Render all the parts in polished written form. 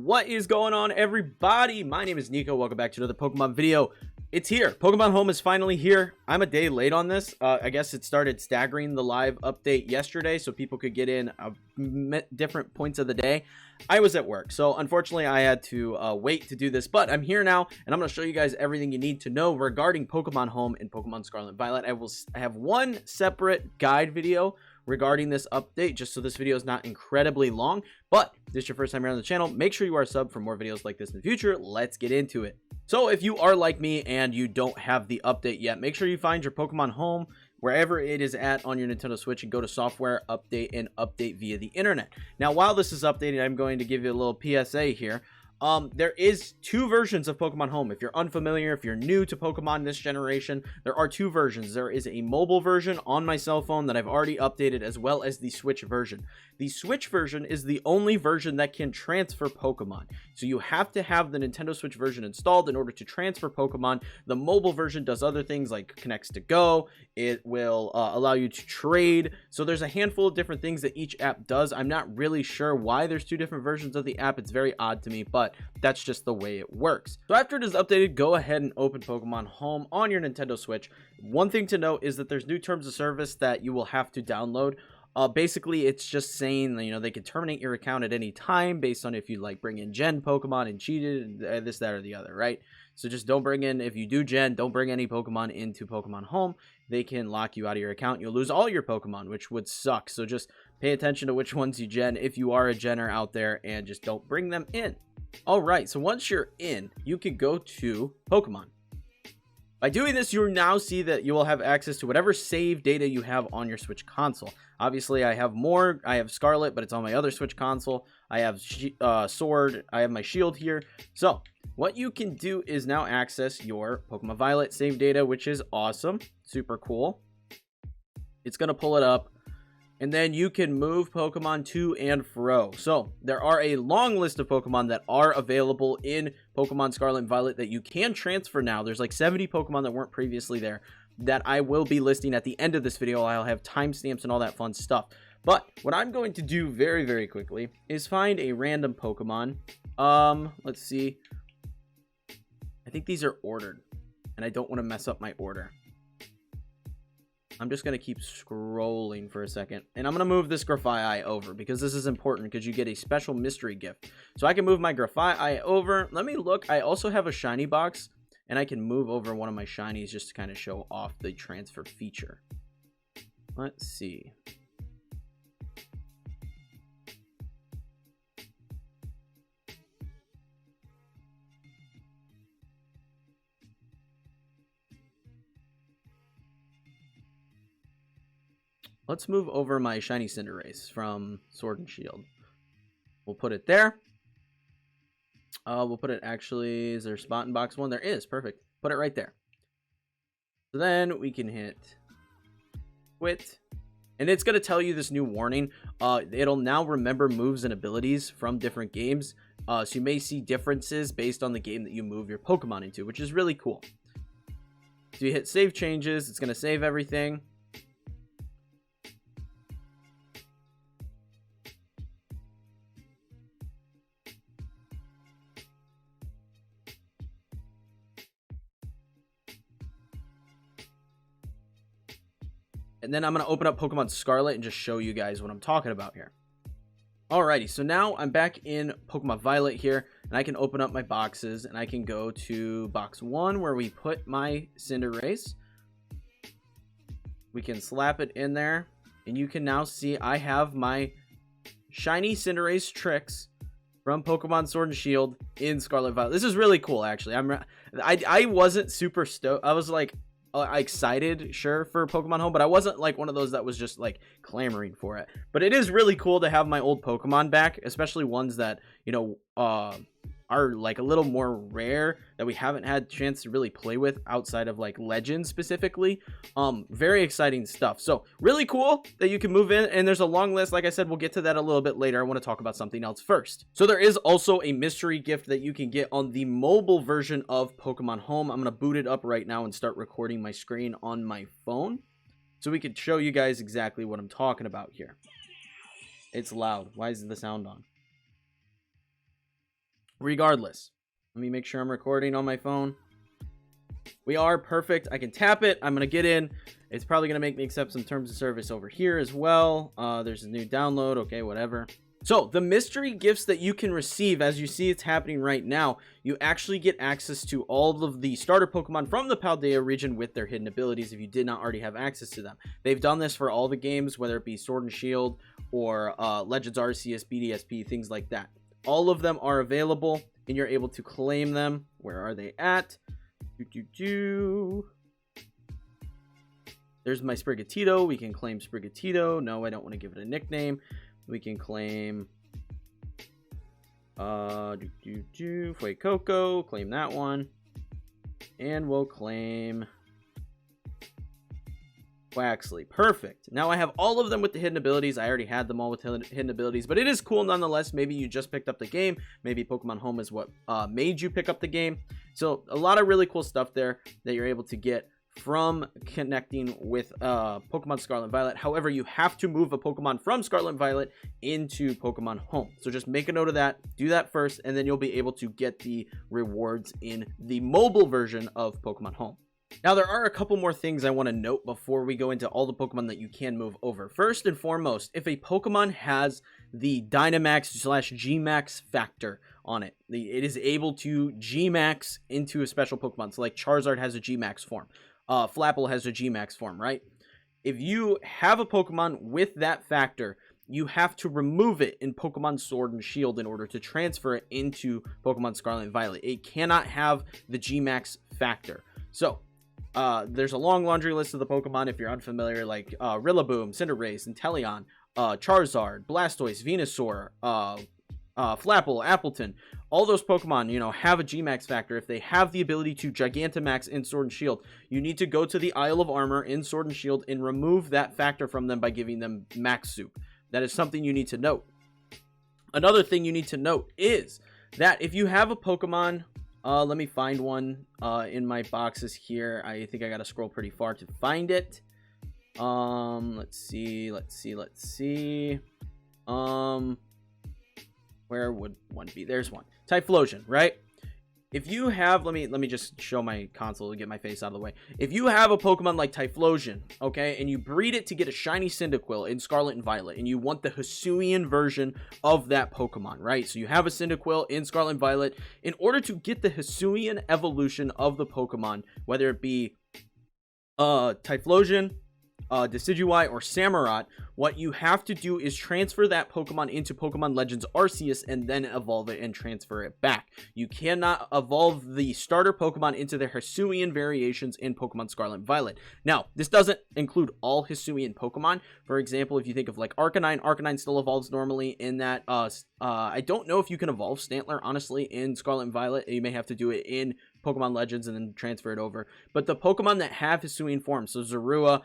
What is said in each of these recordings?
What is going on, everybody? My name is Kneeckoh. Welcome back to another Pokemon video. It's here. Pokemon Home is finally here. I'm a day late on this. I guess it started staggering the live update yesterday so people could get in different points of the day. I was at work, so unfortunately I had to wait to do this, but I'm here now, and I'm going to show you guys everything you need to know regarding Pokemon Home and Pokemon Scarlet and Violet. I have one separate guide video regarding this update, just so this video is not incredibly long. But if this is your first time here on the channel, make sure you are subbed for more videos like this in the future. Let's get into it. So if you are like me and you don't have the update yet, make sure you find your Pokemon Home wherever it is at on your Nintendo Switch and go to software, update, and update via the internet. Now, while this is updating, I'm going to give you a little PSA here. There is two versions of Pokemon Home. If you're unfamiliar, if you're new to Pokemon this generation, there are two versions. There is a mobile version on my cell phone that I've already updated, as well as the Switch version. The Switch version is the only version that can transfer Pokemon. So you have to have the Nintendo Switch version installed in order to transfer Pokemon. The mobile version does other things like connects to Go. It will allow you to trade. So there's a handful of different things that each app does. I'm not really sure why there's two different versions of the app. It's very odd to me, but that's just the way it works. So after it is updated, go ahead and open Pokemon Home on your Nintendo Switch. One thing to note is that there's new terms of service that you will have to download. Basically, it's just saying, you know, they can terminate your account at any time based on if you like bring in Gen Pokemon and cheated, this, that, or the other, right? So just don't bring in, if you do Gen, don't bring any Pokemon into Pokemon Home. They can lock you out of your account. You'll lose all your Pokemon, which would suck. So just pay attention to which ones you Gen if you are a Genner out there, and just don't bring them in. All right, so once you're in, you can go to Pokemon. By doing this, you now see that you will have access to whatever save data you have on your Switch console. Obviously, I have more. I have Scarlet, but it's on my other Switch console. I have Sword. I have my Shield here. So what you can do is now access your Pokemon Violet save data, which is awesome. Super cool. It's going to pull it up. And then you can move Pokemon to and fro. So there are a long list of Pokemon that are available in Pokemon Scarlet and Violet that you can transfer now. There's like 70 Pokemon that weren't previously there that I will be listing at the end of this video. I'll have timestamps and all that fun stuff. But what I'm going to do very, very quickly is find a random Pokemon. Let's see. I think these are ordered, and I don't want to mess up my order. I'm just going to keep scrolling for a second. And I'm going to move this Grafaiai over because this is important because you get a special mystery gift. So I can move my Grafaiai over. Let me look. I also have a shiny box, and I can move over one of my shinies just to kind of show off the transfer feature. Let's see. Let's move over my shiny Cinderace from Sword and Shield. We'll put it there. We'll put it, actually, is there a spot in box 1? There is, perfect. Put it right there. So then we can hit quit. And it's going to tell you this new warning. It'll now remember moves and abilities from different games. So you may see differences based on the game that you move your Pokemon into, which is really cool. So you hit save changes. It's going to save everything. And then I'm going to open up Pokemon Scarlet and just show you guys what I'm talking about here. Alrighty, so now I'm back in Pokemon Violet here, and I can open up my boxes, and I can go to box 1 where we put my Cinderace. We can slap it in there, and you can now see I have my shiny Cinderace Tricks from Pokemon Sword and Shield in Scarlet Violet. This is really cool, actually. I wasn't super stoked. I was like excited, sure, for Pokemon Home, but I wasn't like one of those that was just like clamoring for it. But it is really cool to have my old Pokemon back, especially ones that, you know, are like a little more rare that we haven't had a chance to really play with outside of like Legends specifically. Very exciting stuff. So really cool that you can move in, and there's a long list. Like I said, we'll get to that a little bit later. I want to talk about something else first. So there is also a mystery gift that you can get on the mobile version of Pokemon Home. I'm going to boot it up right now and start recording my screen on my phone so we could show you guys exactly what I'm talking about here. It's loud. Why is the sound on? Regardless, let me make sure I'm recording on my phone. We are perfect. I can tap it. I'm going to get in. It's probably going to make me accept some terms of service over here as well. There's a new download. Okay, whatever. So the mystery gifts that you can receive, as you see it's happening right now, you actually get access to all of the starter Pokemon from the Paldea region with their hidden abilities if you did not already have access to them. They've done this for all the games, whether it be Sword and Shield or Legends Arceus, BDSP, things like that. All of them are available and you're able to claim them. Where are they at? There's my Sprigatito. We can claim Sprigatito. No, I don't want to give it a nickname. We can claim Fuecoco, claim that one. And we'll claim Waxley. Perfect. Now I have all of them with the hidden abilities. I already had them all with hidden abilities, but it is cool nonetheless. Maybe you just picked up the game. Maybe Pokemon Home is what made you pick up the game. So a lot of really cool stuff there that you're able to get from connecting with Pokemon Scarlet and Violet. However, you have to move a Pokemon from Scarlet and Violet into Pokemon Home. So just make a note of that. Do that first, and then you'll be able to get the rewards in the mobile version of Pokemon Home. Now, there are a couple more things I want to note before we go into all the Pokemon that you can move over. First and foremost, if a Pokemon has the Dynamax/GMax factor on it, it is able to GMax into a special Pokemon. So like Charizard has a GMax form. Flapple has a GMax form, right? If you have a Pokemon with that factor, you have to remove it in Pokemon Sword and Shield in order to transfer it into Pokemon Scarlet and Violet. It cannot have the GMax factor. So, there's a long laundry list of the Pokemon if you're unfamiliar, like Rillaboom, Cinderace, Inteleon, Charizard, Blastoise, Venusaur, Flapple, Appleton. All those Pokemon, you know, have a GMax factor. If they have the ability to Gigantamax in Sword and Shield, you need to go to the Isle of Armor in Sword and Shield and remove that factor from them by giving them Max Soup. That is something you need to note. Another thing you need to note is that if you have a Pokemon, let me find one in my boxes here. I think I gotta scroll pretty far to find it. Let's see. Where would one be? There's one. Typhlosion, right? If you have, let me just show my console to get my face out of the way. If you have a Pokemon like Typhlosion, okay, and you breed it to get a shiny Cyndaquil in Scarlet and Violet, and you want the Hisuian version of that Pokemon, right? So you have a Cyndaquil in Scarlet and Violet. In order to get the Hisuian evolution of the Pokemon, whether it be Typhlosion, Decidueye, or Samurott, what you have to do is transfer that Pokemon into Pokemon Legends Arceus and then evolve it and transfer it back. You cannot evolve the starter Pokemon into their Hisuian variations in Pokemon Scarlet and Violet. Now, this doesn't include all Hisuian Pokemon. For example, if you think of like Arcanine still evolves normally in that. I don't know if you can evolve Stantler, honestly, in Scarlet and Violet. You may have to do it in Pokemon Legends and then transfer it over. But the Pokemon that have Hisuian forms, so Zorua,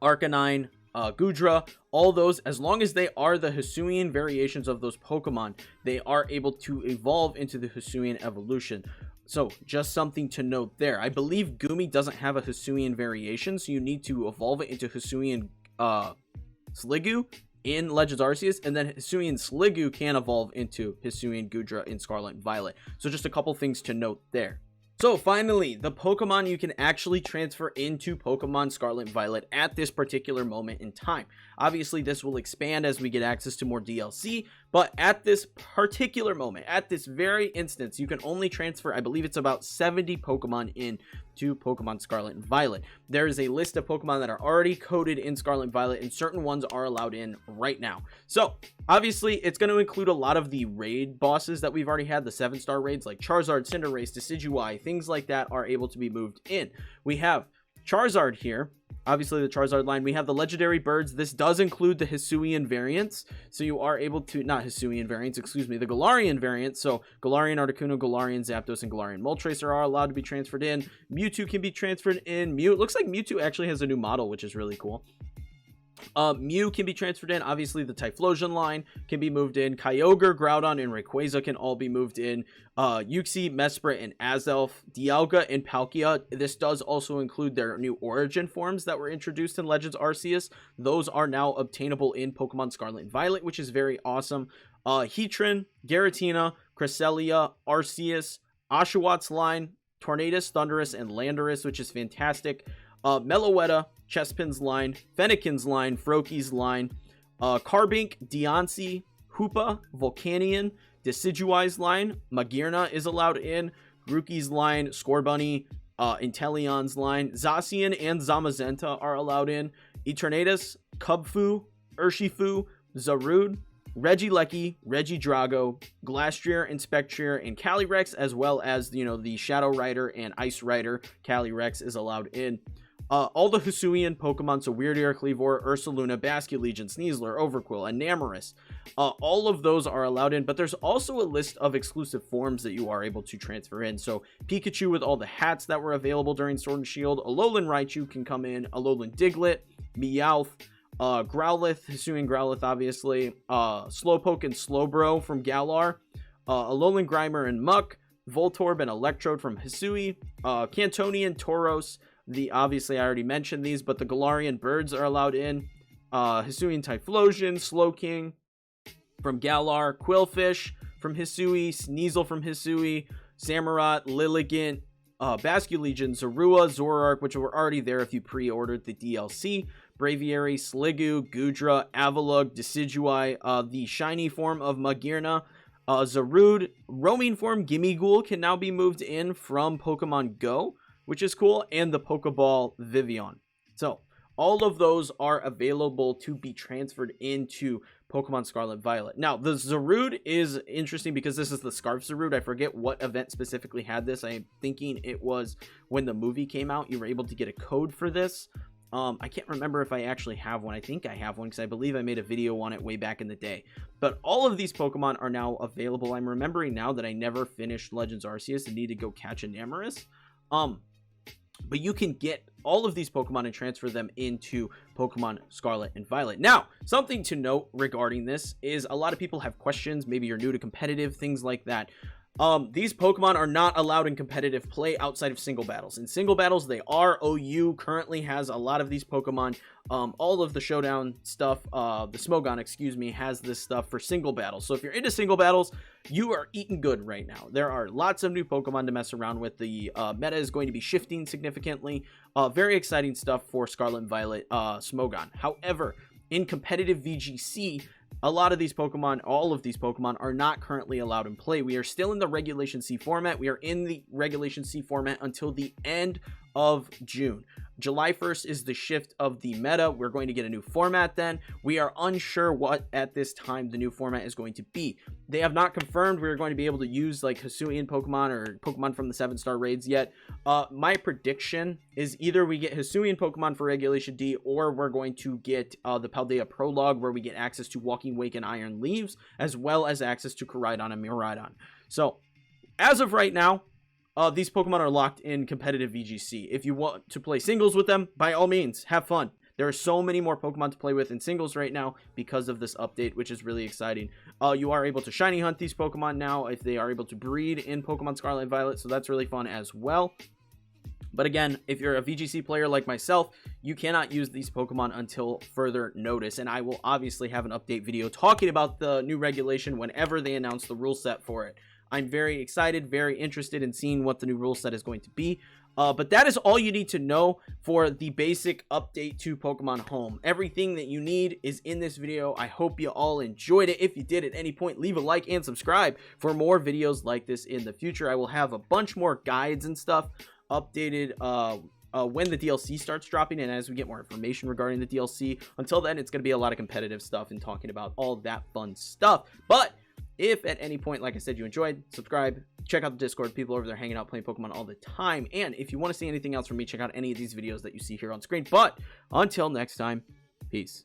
Arcanine, Gudra, all those, as long as they are the Hisuian variations of those Pokemon, they are able to evolve into the Hisuian evolution. So just something to note there. I believe Gumi doesn't have a Hisuian variation, so you need to evolve it into Hisuian Sliggoo in Legends Arceus, and then Hisuian Sliggoo can evolve into Hisuian Gudra in Scarlet and Violet. So just a couple things to note there. So finally, the Pokemon you can actually transfer into Pokemon Scarlet and Violet at this particular moment in time. Obviously, this will expand as we get access to more DLC, but at this particular moment, at this very instance, you can only transfer, I believe it's about 70 Pokemon in to Pokemon Scarlet and Violet. There is a list of Pokemon that are already coded in Scarlet and Violet, and certain ones are allowed in right now. So, obviously, it's going to include a lot of the raid bosses that we've already had, the 7-star raids like Charizard, Cinderace, Decidueye, things like that are able to be moved in. We have Charizard here. Obviously, the Charizard line. We have the legendary birds. This does include the Hisuian variants. So you are able to, not Hisuian variants, excuse me, the Galarian variants. So Galarian Articuno, Galarian Zapdos, and Galarian Moltres are allowed to be transferred in. Mewtwo can be transferred in. It looks like Mewtwo actually has a new model, which is really cool. Mew can be transferred in. Obviously, the Typhlosion line can be moved in. Kyogre, Groudon, and Rayquaza can all be moved in. Uxie, Mesprit, and Azelf, Dialga, and Palkia. This does also include their new origin forms that were introduced in Legends Arceus. Those are now obtainable in Pokemon Scarlet and Violet, which is very awesome. Heatran, Giratina, Cresselia, Arceus, Oshawott line, Tornadus, Thundurus, and Landorus, which is fantastic. Meloetta, Chespin's line, Fennekin's line, Froakie's line, Carbink, Deontay, Hoopa, Volcanion, Decidueye's line, Magearna is allowed in, Grookey's line, Scorbunny, Inteleon's line, Zacian and Zamazenta are allowed in, Eternatus, Cubfu, Urshifu, Zarude, Regieleki, Regidrago, Glastrier, Inspectrier, and Calyrex, as well as, the Shadow Rider and Ice Rider. Calyrex is allowed in. All the Hisuian Pokemon, so Weirdeer, Kleavor, Ursaluna, Basculegion, Sneasler, Overqwil, and Enamorus. All of those are allowed in, but there's also a list of exclusive forms that you are able to transfer in. So Pikachu with all the hats that were available during Sword and Shield, Alolan Raichu can come in, Alolan Diglett, Meowth, Growlithe, Hisuian Growlithe, obviously, Slowpoke and Slowbro from Galar, Alolan Grimer and Muck, Voltorb and Electrode from Hisui, Cantonian, Tauros, obviously I already mentioned these, but the Galarian birds are allowed in, Hisuian Typhlosion, Slowking from Galar, Quillfish from Hisui, Sneasel from Hisui, Samurott, Lilligant, Basculegion, Zorua, Zoroark, which were already there if you pre-ordered the DLC, Braviary, Sliggoo, Gudra, Avalugg, Decidueye, the shiny form of Magearna, Zarude, roaming form Gimmighoul can now be moved in from Pokemon Go, which is cool, and the Pokeball Vivian. So all of those are available to be transferred into Pokemon Scarlet and Violet. Now, the Zarude is interesting because this is the Scarf Zarude. I forget what event specifically had this. I'm thinking it was when the movie came out. You were able to get a code for this. I can't remember if I actually have one. I think I have one because I believe I made a video on it way back in the day. But all of these Pokemon are now available. I'm remembering now that I never finished Legends Arceus and need to go catch Enamorus. But you can get all of these Pokemon and transfer them into Pokemon Scarlet and Violet. Now, something to note regarding this is a lot of people have questions. Maybe you're new to competitive, things like that. These Pokemon are not allowed in competitive play outside of single battles. In single battles, they are. OU currently has a lot of these Pokemon. All of the Showdown stuff, the Smogon, excuse me, has this stuff for single battles. So if you're into single battles, you are eating good right now. There are lots of new Pokemon to mess around with. The meta is going to be shifting significantly. Very exciting stuff for Scarlet and Violet Smogon. However, in competitive VGC, a lot of these Pokemon, all of these Pokemon are not currently allowed in play. We are still in the Regulation C format. We are in the Regulation C format until the end of June. July 1st is the shift of the meta. We're going to get a new format then. We are unsure what at this time the new format is going to be. They have not confirmed we're going to be able to use like Hisuian Pokemon or Pokemon from the 7-star raids yet. My prediction is either we get Hisuian Pokemon for Regulation D or we're going to get the Paldea Prologue where we get access to Walking Wake and Iron Leaves as well as access to Koraidon and Miraidon. So as of right now, these Pokemon are locked in competitive VGC. If you want to play singles with them, by all means, have fun. There are so many more Pokemon to play with in singles right now because of this update, which is really exciting. You are able to shiny hunt these Pokemon now if they are able to breed in Pokemon Scarlet and Violet, so that's really fun as well. But again, if you're a VGC player like myself, you cannot use these Pokemon until further notice. And I will obviously have an update video talking about the new regulation whenever they announce the rule set for it. I'm very excited, very interested in seeing what the new rule set is going to be. But that is all you need to know for the basic update to Pokemon Home. Everything that you need is in this video. I hope you all enjoyed it. If you did at any point, leave a like and subscribe for more videos like this in the future. I will have a bunch more guides and stuff updated when the DLC starts dropping and as we get more information regarding the DLC. Until then, it's going to be a lot of competitive stuff and talking about all that fun stuff. But if at any point, like I said, you enjoyed, subscribe, check out the Discord. People over there hanging out playing Pokemon all the time. And if you want to see anything else from me, check out any of these videos that you see here on screen. But until next time, peace.